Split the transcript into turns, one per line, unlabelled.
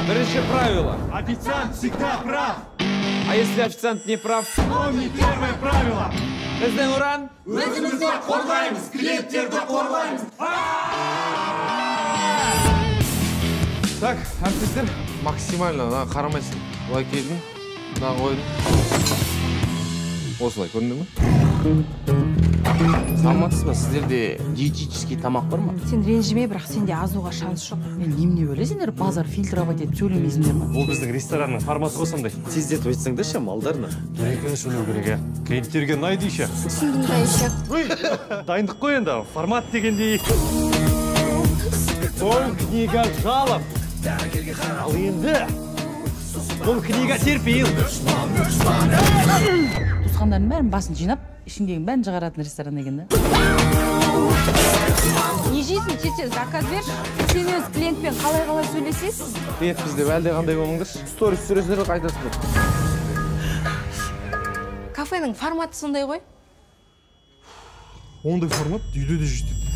Бірінші правило.
Официант всегда прав.
А если официант не прав?
Помни первое правило.
Біздің ұран?
Өзімізді қорғаймыз, клиенттерді қорғаймыз.
Так, әріптестер, максимально қарамайсың. Былай келдің, қойдың. Осылай, көрінді ме?
Саламатсыз ба, сіздерде диетический тамақ бар ма?
Сен ренжіме, бірақ сенде азуға шанс жоқ.
Мен немене бөле, сендер базар фильтровать етіп сөйлемейсіңдер ма?
Бұл біздің ресторанның форматы қосамдай.
Тездетіп айтсаңдаршы малдарына.
Керекені сөйлеу керек, клиенттерге ұнайды еще.
Түсіндім дайшы.
Дайындық қой енді, формат дегендей. Бұл книга жалоб. Ал енді бұл книга терпейін.
Туысқандардың бәрін басын жинап, ішіндегі бәрін шығаратын ресторан екен да.
Не жейсің, тез заказ берші. Сен өз клиентпен қалай сөйлесесіз?
Клиент бізде әлде қандай болыңдаршы. Сторис сүресіздер қайтасыздар.
Кафенің форматы сондай ғой?
Ондай формат үйде де жетеді.